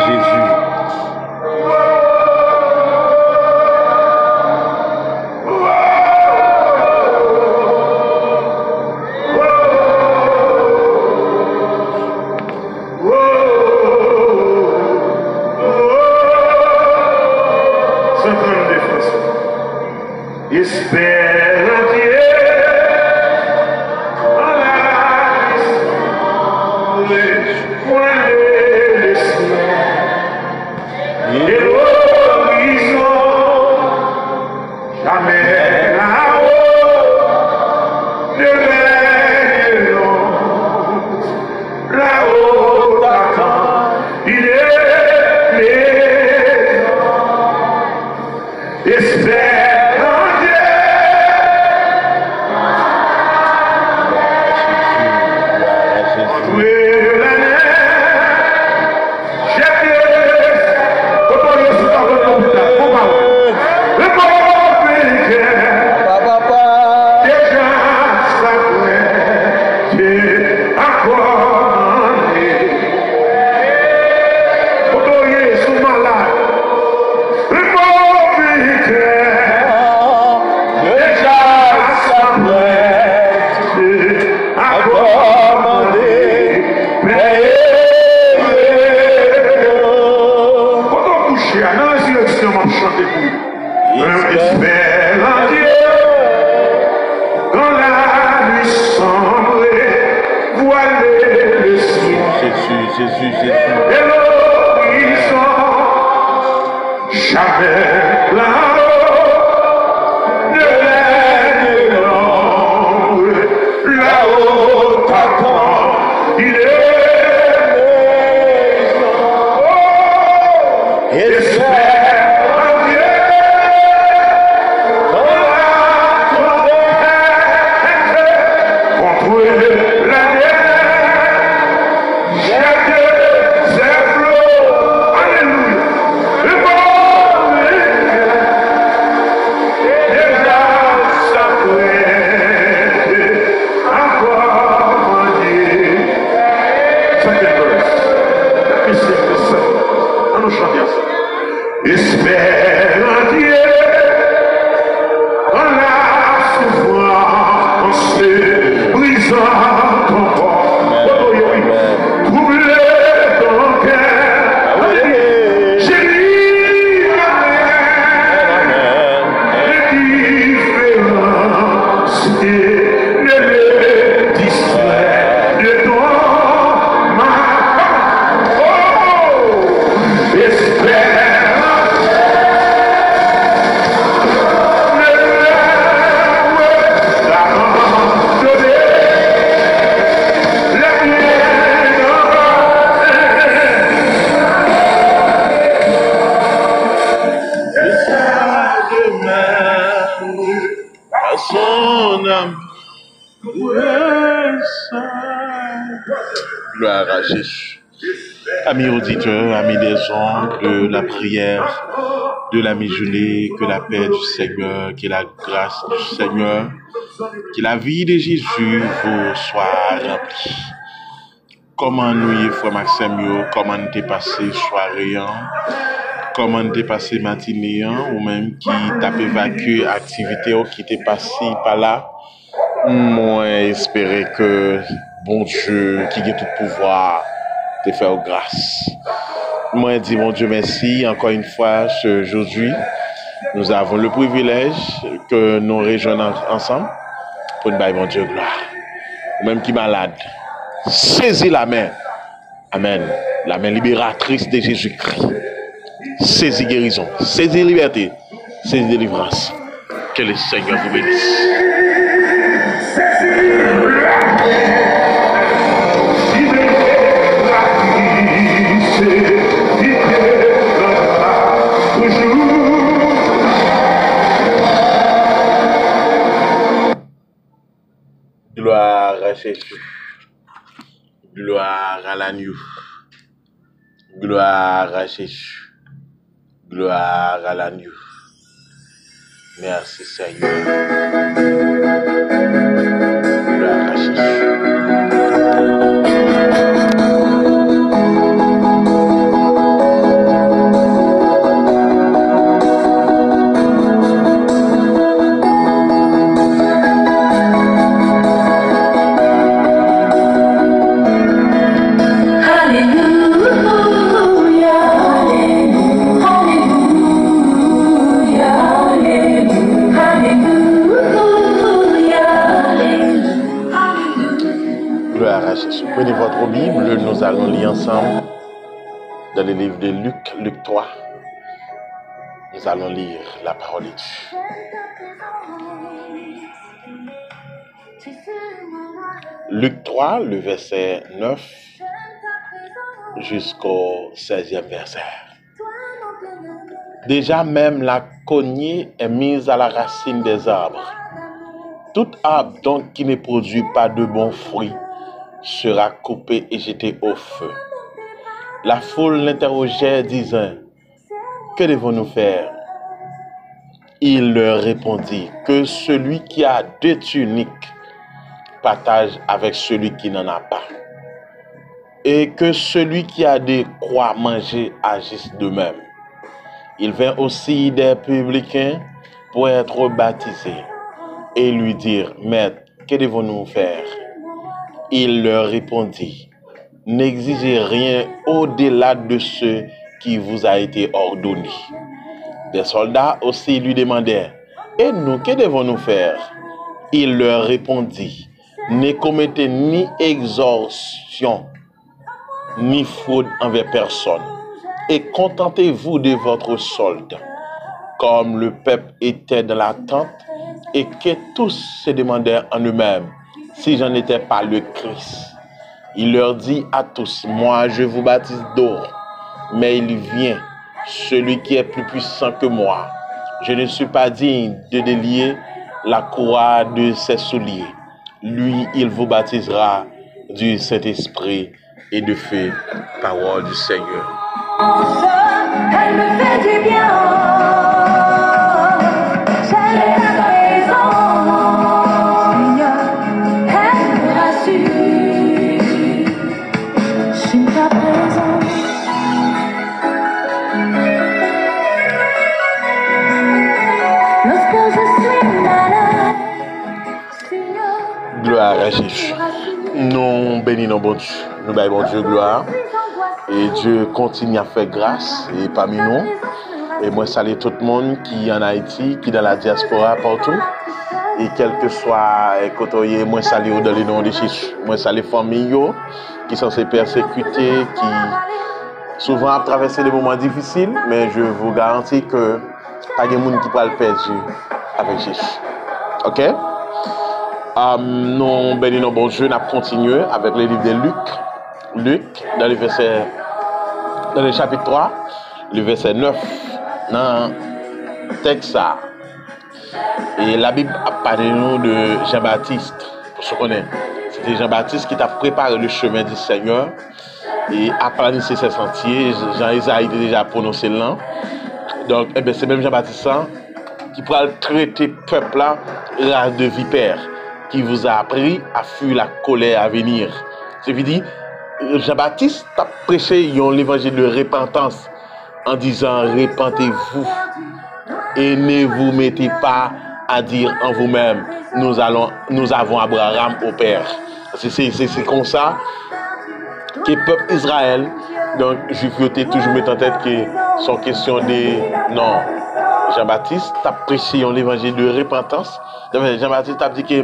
Jésus. Espère en Dieu, en la point le ciel et l'horizon, jamais là-haut, de l'horizon, là-haut t'attend, il est maison. Espère. Gloire à Jésus. Amis auditeurs, amis des ondes de la prière, de la mi-journée, que la paix du Seigneur, que la grâce du Seigneur, que la vie de Jésus vous soit remplie. Comment nous, frère Maxime, comment t'es passé soirée, comment t'es passé matinée, ou même qui t'a évacué activité qui t'est passé par là. Moi, espérer que bon Dieu, qui a tout pouvoir, te faire grâce. Moi, dis mon Dieu merci encore une fois aujourd'hui. Nous avons le privilège que nous rejoignons ensemble pour nous bon Dieu gloire. Même qui est malade, saisis la main. Amen. La main libératrice de Jésus-Christ. Saisis guérison, saisis liberté, saisis délivrance. Que le Seigneur vous bénisse. Gloire à Jésus. Gloire à l'agneau. Gloire à Jésus. Gloire à l'agneau. Merci Seigneur. Gloire à Jésus. votre Bible, nous allons lire ensemble dans le livre de Luc, Luc 3. Nous allons lire la parole de Dieu. Luc 3, le verset 9 jusqu'au 16e verset. Déjà même la cognée est mise à la racine des arbres. Tout arbre donc qui ne produit pas de bons fruits sera coupé et jeté au feu. La foule l'interrogeait, disant, que devons-nous faire? Il leur répondit, que celui qui a 2 tuniques partage avec celui qui n'en a pas, et que celui qui a de quoi manger agisse de même. Il vint aussi des publicains pour être baptisés, et lui dirent, Maître, que devons-nous faire? Il leur répondit, n'exigez rien au-delà de ce qui vous a été ordonné. Des soldats aussi lui demandèrent, et nous, que devons-nous faire? Il leur répondit, ne commettez ni extorsion, ni fraude envers personne, et contentez-vous de votre solde. Comme le peuple était dans l'attente, et que tous se demandèrent en eux-mêmes, si je n'étais pas le Christ. Il leur dit à tous, moi je vous baptise d'eau, mais il vient celui qui est plus puissant que moi. Je ne suis pas digne de délier la courroie de ses souliers. Lui, il vous baptisera du Saint-Esprit et de feu, parole du Seigneur. Elle me fait du bien. J'ai ta présence, Seigneur. Elle me rassure. J'ai ta présence. Lorsque je suis malade, Seigneur. Gloire à Jésus. Nous bénissons bon Dieu. Nous bénissons bon Dieu, gloire. Et Dieu continue à faire grâce et parmi nous. Et moi, salue tout le monde qui est en Haïti, qui est dans la diaspora partout. Et quel que soit côté, moi, salue dans le nom de Jésus. Moi, salue les familles qui sont persécutées, qui souvent ont traversé des moments difficiles. Mais je vous garantis que pas de monde qui peut le perdre avec Jésus. Ok? Nous bénissons bon Dieu. Nous continuons avec le livre de Luc. Luc, dans le chapitre 3, le verset 9, dans le texte. Et la Bible a parlé nous de Jean-Baptiste. Pour ceux qui connaissent, c'était Jean-Baptiste qui t'a préparé le chemin du Seigneur et a planifié ses sentiers. Jean-Isaïe a déjà prononcé le nom. Donc, c'est même Jean-Baptiste qui pourra traiter le peuple là, race de vipère, qui vous a appris à fuir la colère à venir. C'est dit. Jean-Baptiste a prêché l'évangile de repentance en disant repentez-vous et ne vous mettez pas à dire en vous-même nous avons Abraham au Père. C'est comme ça que le peuple Israël, donc Juif toujours met en tête que son question de non. Jean-Baptiste a prêché l'évangile de repentance. Jean-Baptiste a dit que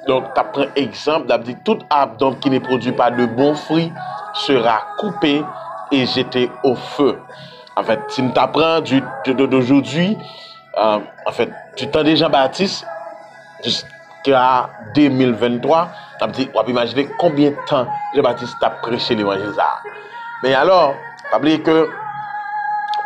donc, tu prends exemple, tu as dit tout arbre donc, qui ne produit pas de bons fruits sera coupé et jeté au feu. En fait, si tu apprends d'aujourd'hui, en fait, du temps de Jean-Baptiste jusqu'à 2023, tu as dit, on peut imaginer combien de temps Jean-Baptiste a prêché l'évangile. Mais alors, tu oublié que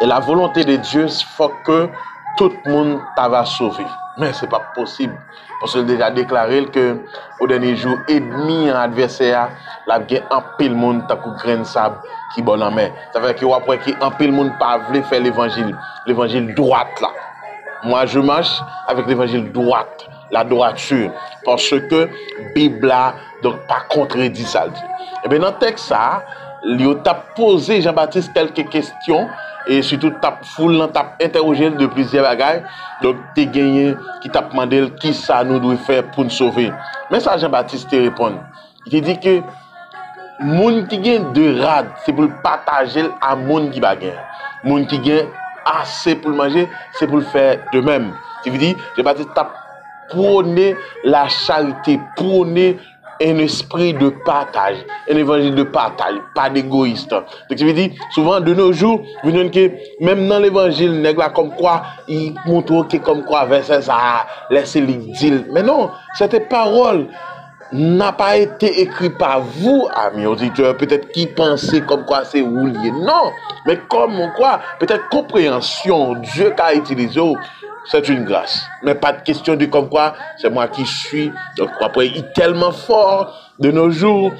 la volonté de Dieu, il faut que tout le monde va sauver. Mais ce n'est pas possible. Parce qu'il a déjà déclaré que au dernier jour, ennemi en adversaire, la guerre en pile monde ta coup grain de sable qui bon en main. Ça veut dire que après qui en pile monde pas veut faire l'évangile droite là. Moi je marche avec l'évangile droite, la droiture parce que Bible là donc pas contredit ça. Et bien dans le texte ça, il t'a posé Jean-Baptiste quelques questions. Et surtout, ta foule t'a interrogé de plusieurs bagages. Donc, tu as gagné qui t'a demandé qui ça nous doit faire pour nous sauver. Mais ça, Jean-Baptiste te répond. Il te dit que moun qui gagne de rad, c'est pour le partager à moun qui bagarre. Moun qui gagne assez pour le manger, c'est pour le faire de même. Tu veux dire, Jean-Baptiste t'a prôné la charité, prôné un esprit de partage, un évangile de partage, pas d'égoïste. Donc, je veux dire, souvent, de nos jours, vous voyez que même dans l'évangile, nèg là, comme quoi, il montre que comme quoi, verset ça, laissez-les dire. Mais non, cette parole n'a pas été écrite par vous, amis auditeurs, peut-être qui pensaient comme quoi c'est vous lié. Non, mais comme quoi, peut-être compréhension, Dieu qui a utilisé, c'est une grâce. Mais pas de question de comme quoi, c'est moi qui suis. Donc après, il est tellement fort de nos jours.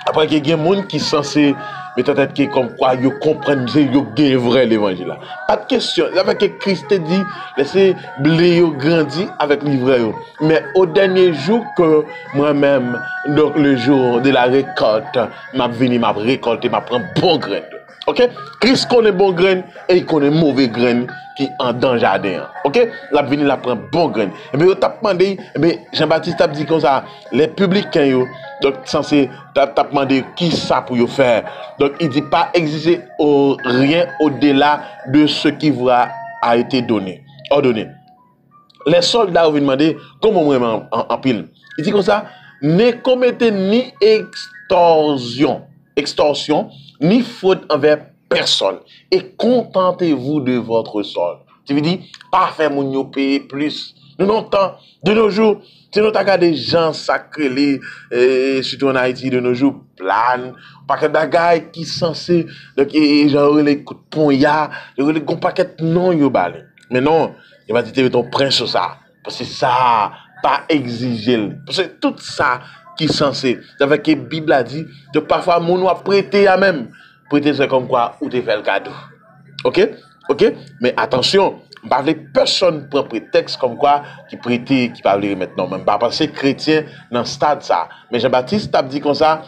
Après, il y a des gens qui sont censés, mais peut-être que comme quoi, ils comprennent, ils ont vrai l'évangile là. Pas de question. Avec que Christ dit, laissez blé grandir avec l'ivraie. Mais au dernier jour que moi-même, donc le jour de la récolte, m'a venu, m'a récolté, m'a prendre bon grain. Ok? Christ connaît bon grain et il connaît mauvais grain qui en dans le jardin. Ok? La venu la prend bon grain. Et bien, il t'a demandé, Jean-Baptiste a dit comme ça, les publicains, donc censé t'a demandé qui ça pour y faire. Donc il dit pas exister rien au-delà de ce qui vous a été ordonné. Les soldats ont demandé comment vraiment en pile. Il dit comme ça, ne commettez ni extorsion, ni faute envers personne et contentez-vous de votre sol. Tu veux dire, pas faire mon payer plus. Nous n'entendons de nos jours, si nous avons des gens sacrés, surtout en Haïti de nos jours, plan, paquet de gars qui sont censés, donc, genre, les coups de pont, il y a, les paquet non, yo balé. Mais non, il va dire, ton prince sur ça. Parce que ça, pas exiger. Parce que tout ça qui est censé, avec que la Bible a dit, de parfois, mon a prêté à même. Prêter, c'est comme quoi, ou te fait le cadeau. Ok? Ok? Mais attention, pas les personnes prennent prétexte comme quoi qui prêtent, qui parlent maintenant. Même pas parce que chrétien dans ce stade ça. Mais Jean-Baptiste t'a dit comme ça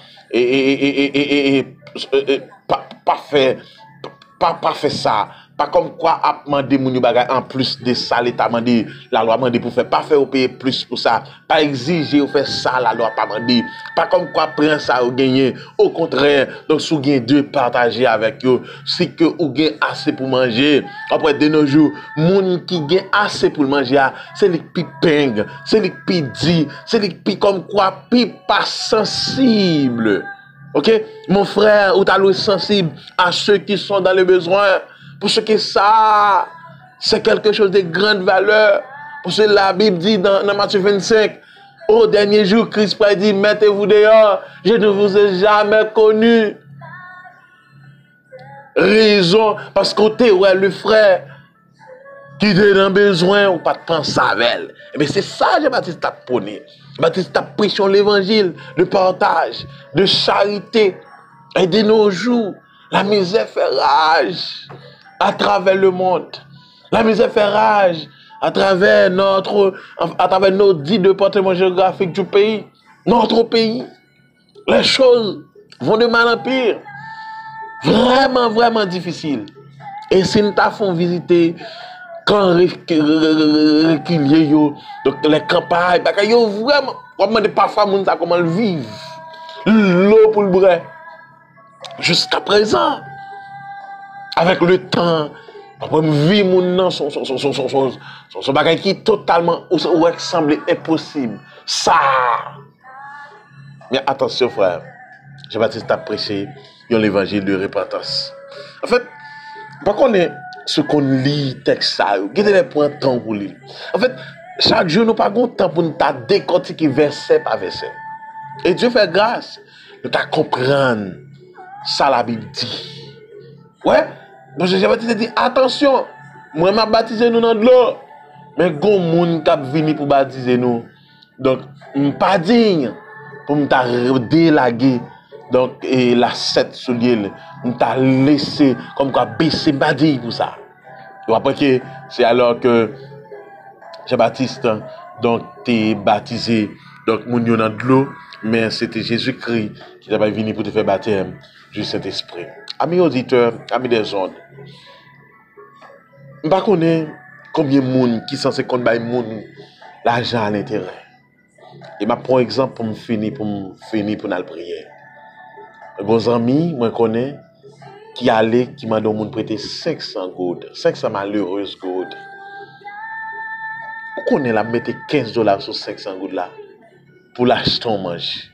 pas fait ça. Pas comme quoi a demandé mon bagay en plus de ça l'état demandé la loi demandé pour faire pas faire au payer plus pour ça. Pas exiger ou faire ça la loi pas demandé. Pas comme quoi prendre ça ou gagner. Au contraire, donc si vous gagnez deux partager avec eux, c'est que vous gagnez assez pour manger. Après de nos jours, moun qui gagne assez pour manger, c'est les pi ping, c'est les pi dit, c'est les pi comme quoi pi pas sensible. OK? Mon frère, ou t'as le sensible à ceux qui sont dans le besoin. Pour ce que ça, c'est quelque chose de grande valeur. Pour ce que la Bible dit dans Matthieu 25, au dernier jour, Christ dit, mettez-vous dehors, je ne vous ai jamais connu. Raison, parce que t'es ouais, le frère qui est dans besoin ou pas de penser avec elle. Mais c'est ça, Jean-Baptiste a prôné. Baptiste a prêché l'évangile, le partage, de charité. Et de nos jours, la misère fait rage à travers le monde. La misère fait rage à travers nos 10 départements géographiques du pays. Notre pays. Les choses vont de mal en pire. Vraiment, vraiment difficile. Et si nous t'avons visité quand reculier donc les campagnes, vraiment, comment de parfois moun ça comment le vivre. L'eau pour le bras. Jusqu'à présent, avec le temps, après vie mon son bagage qui est totalement ou semble impossible. Ça. Mais attention frère, Jean-Baptiste a prêché l'évangile de repentance. En fait, par contre, ce qu'on lit texte ça, gardez les points temps pour lire. En fait, chaque jour nous pas de temps pour nous décortiquer verset par verset. Et Dieu fait grâce, nous ta comprendre ça la Bible dit. Ouais, donc Jean-Baptiste dit attention, moi m'a baptisé nous dans de l'eau, mais gon moun qui vini pour baptiser nous. Donc pas digne pour me ta délaguer. Donc et la 7 soulier nous t'a laissé comme quoi baisser badille pour ça. Et après que c'est alors que Jean-Baptiste donc t'es baptisé donc moun yo dans de l'eau, mais c'était Jésus-Christ qui t'a venu pour te faire baptême du Saint-Esprit. Amis auditeurs, amis des ondes, je ne connais pas combien de monde qui sont censés compter l'argent à l'intérêt. Et je prends un exemple pour me finir pour la prière. Vos amis, moi connais qui allait qui m'a donné prêter 500 goudes, 500 malheureuses goudes. Vous connaissez la mettre $15 sur 500 goudes là. pour l'acheter on mange.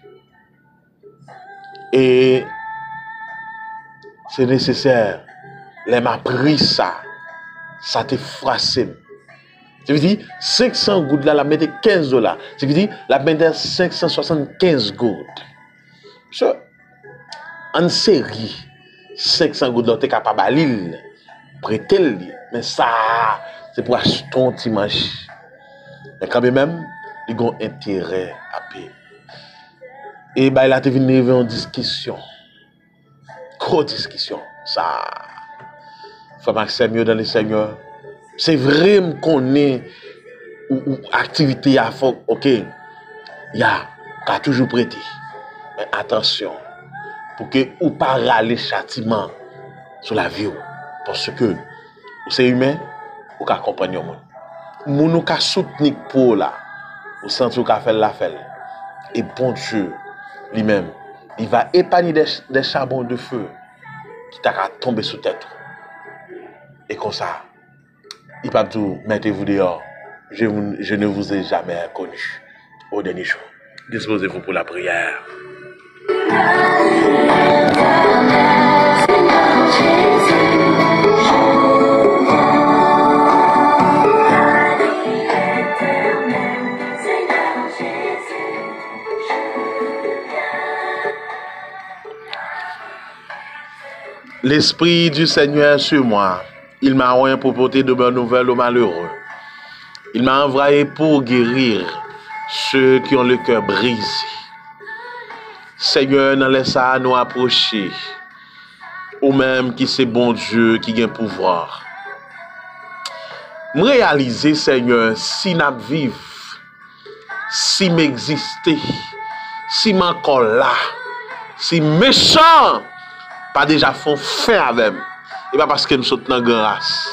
Et c'est nécessaire. Les m'a pris ça te frappé. Ça veut dire 500 gouttes là, la mettre $15. Ça veut dire la mettre 575 gouttes. So, en série, 500 gouttes là, t'es capable à l'île, prêter. Mais ça, c'est pour acheter ton dimanche. Mais quand même, ils ont intérêt à payer. Et bah, là, tu viens de en discussion. Grosse discussion. Ça, faut m'accès mieux dans les seigneurs. C'est vrai qu'on est ou activité à fond, ok. Il y a toujours prêté. Mais attention, pour que ou pas râler châtiment sur la vie. Parce que c'est humain, ou qu'à accompagner au monde. Moun ou qu'à soutenir pour là, ou sentir ou qu'à faire la faire. Et bon Dieu, lui-même, il va épargner des charbons de feu qui t'a tomber sous tête. Et comme ça, il va tout mettez-vous dehors. Je ne vous ai jamais connu au dernier jour. Disposez-vous pour la prière. L'Esprit du Seigneur sur moi. Il m'a envoyé pour porter de bonnes nouvelles aux malheureux. Il m'a envoyé pour guérir ceux qui ont le cœur brisé. Seigneur, n'en laisse à nous approcher. Ou même qui c'est bon Dieu qui a pouvoir. Me réaliser, Seigneur, si nous vivons, si m'exister, si m'encore là, si méchant, pas déjà font fin avec. Et pas parce que nous sommes dans grâce.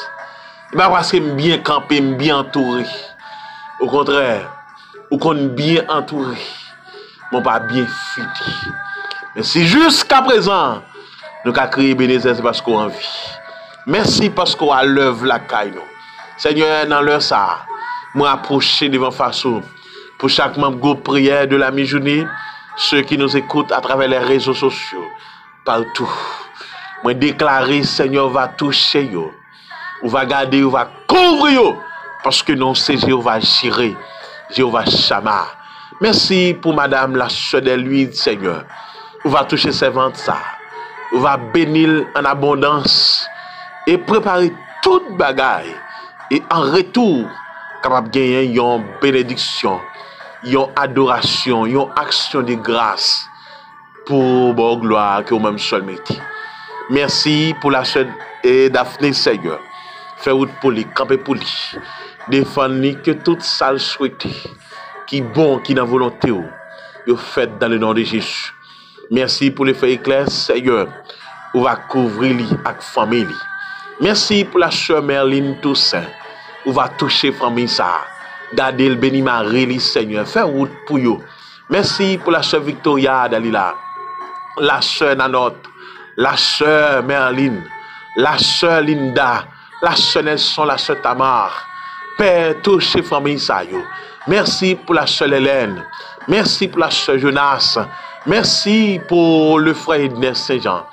Et pas parce que nous bien campé, bien entouré. Au contraire, nous sommes bien entouré. Mais pas bien futé. Mais si jusqu'à présent, nous avons créé Bénézère, c'est parce qu'on a envie. Merci parce qu'on a l'œuvre la caille. Seigneur, dans l'heure ça, moi approcher devant façon pour chaque membre de prière de la mi-journée, ceux qui nous écoutent à travers les réseaux sociaux, partout. Moi déclarer Seigneur va toucher yo. Ou va garder, ou va couvrir yo. Parce que non c'est Jéhovah Jireh, Jéhovah Shammah. Merci pour madame la sœur de l'huile Seigneur. Ou va toucher ses ventes ça. Ou va bénir en abondance et préparer toute bagaille et en retour capable gagner une bénédiction, une adoration, une action de grâce pour bon gloire que vous même seul métier. Merci pour la sœur et Daphné Seigneur. Fais route pour lui, camper pour lui. Défendre que toute salle souhaitée, qui bon, qui n'a volonté, vous faites dans le nom de Jésus. Merci pour les feux éclairs, Seigneur. Vous va couvrir lui avec famille. Merci pour la sœur Merline Toussaint. Vous va toucher famille ça. Gardez le béni Marie, Seigneur. Fais route pour vous. Merci pour la sœur Victoria Dalila. La sœur Nanot. La sœur Merline, la sœur Linda, la sœur Nelson, la sœur Tamar. Père, touchez famille Sayo. Merci pour la sœur Hélène. Merci pour la sœur Jonas. Merci pour le frère Edner Saint-Jean.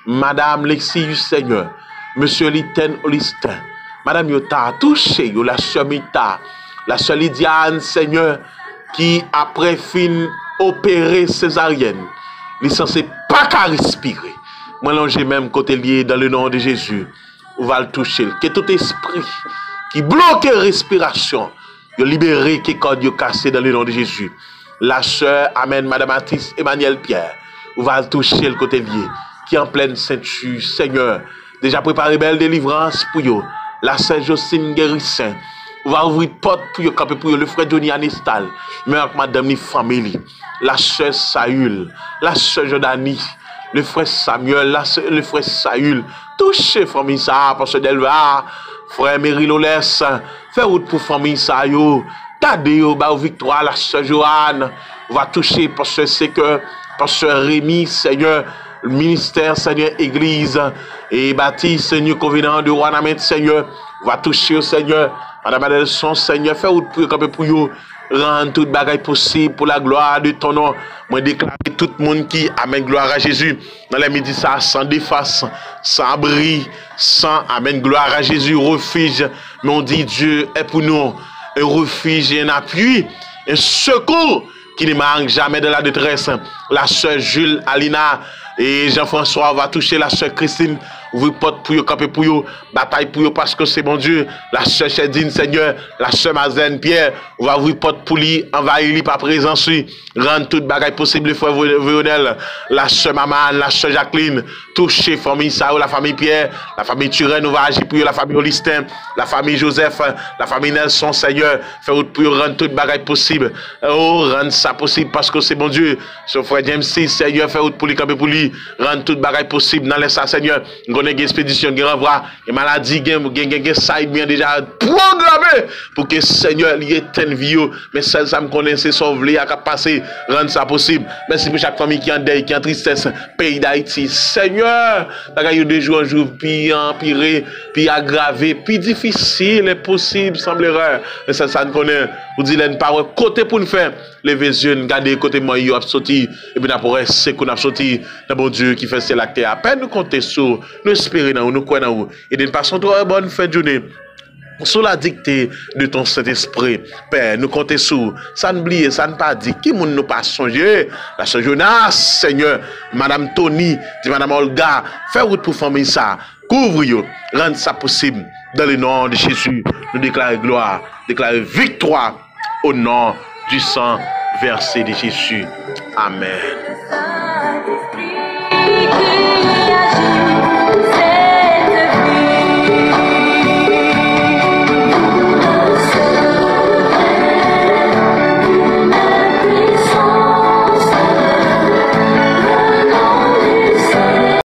Madame Lexi du Seigneur. Monsieur Liten Olistin. Madame Yota, touchez la sœur Mita. La sœur Lydiane, Seigneur, qui après fin opéré césarienne, il censé pas qu'à respirer. Moi, j'ai même côté lié dans le nom de Jésus. On va le toucher. Que tout esprit qui bloque la respiration, il libéré, qui code cassé dans le nom de Jésus. La sœur, Amen, Madame Atis, Emmanuel Pierre, on va le toucher le côté lié, qui est en pleine ceinture, Seigneur. Déjà préparé belle délivrance pour vous. La sœur Jocelyne Guérissin, on va ouvrir porte pour vous, camper pour vous. Le frère Johnny Anistal, même Madame ni famille. La sœur Saül, la sœur Jordanie. Le frère Samuel, le frère Saül, touchez famille ça, parce que Delva, frère Mériloles, fait route pour famille ça, yo, gardez yo, bah, victoire, la sœur Joanne, va toucher, parce que c'est que, parce que Rémi, Seigneur, le ministère, Seigneur, Église, et bâti, Seigneur, convenant de Roi Seigneur, va toucher au Seigneur, Madame Adelson, Seigneur, fait route pour yo, rendre toute bagaille possible pour la gloire de ton nom. Moi déclare tout le monde qui amène gloire à Jésus. Dans les midi ça, sans déface, sans abri, sans amène gloire à Jésus, refuge. Mais on dit Dieu est pour nous un refuge et un appui, un secours qui ne manque jamais de la détresse. La sœur Jules, Alina et Jean-François va toucher la sœur Christine. Ouvrir porte pour eux, camper pour eux, bataille pour eux parce que c'est bon Dieu. La sœur Chedine, Seigneur, la sœur Mazen, Pierre, on va ouvrir porte pour lui, envahir lui par présence, rendre toute bagaille possible, frère Véronel, la sœur Maman, la sœur Jacqueline, toucher famille Sao, la famille Pierre, la famille Turenne, on va agir pour eux, la famille Olistin, la famille Joseph, la famille Nelson, Seigneur, faire route pour eux, rendre toute bagaille possible. Oh, rendre ça possible parce que c'est bon Dieu. Son frère James C, Seigneur, faire route pour lui, camper pour lui, rendre toute bagaille possible dans les ça, Seigneur. On a une expédition qui renvoie et maladie ça bien déjà programmé pour que Seigneur lui éteigne vie mais celle ça me connaît c'est sauver à passer rendre ça possible. Merci pour chaque famille qui en deuil qui en tristesse pays d'Haïti Seigneur bagaille de jour en jour puis empiré puis aggravé puis difficile impossible semblerait mais ça me connaît vous dit une parole côté pour nous faire lever les yeux garder côté moi yo a sorti et puis après c'est qu'on a sorti dans bon Dieu qui fait c'est la terre à peine nous compter sur nous espérer dans nous croire dans vous et d'une façon trop bonne fin de journée sous la dictée de ton Saint-Esprit Père nous compter sur ça n'oublie ça ne pas dit qui monde nous pas songer la sœur Jonas Seigneur madame Tony dit madame Olga fait route pour famille ça couvre yo rendre ça possible dans le nom de Jésus nous déclarer gloire déclarer victoire au nom du sang versé de Jésus amen.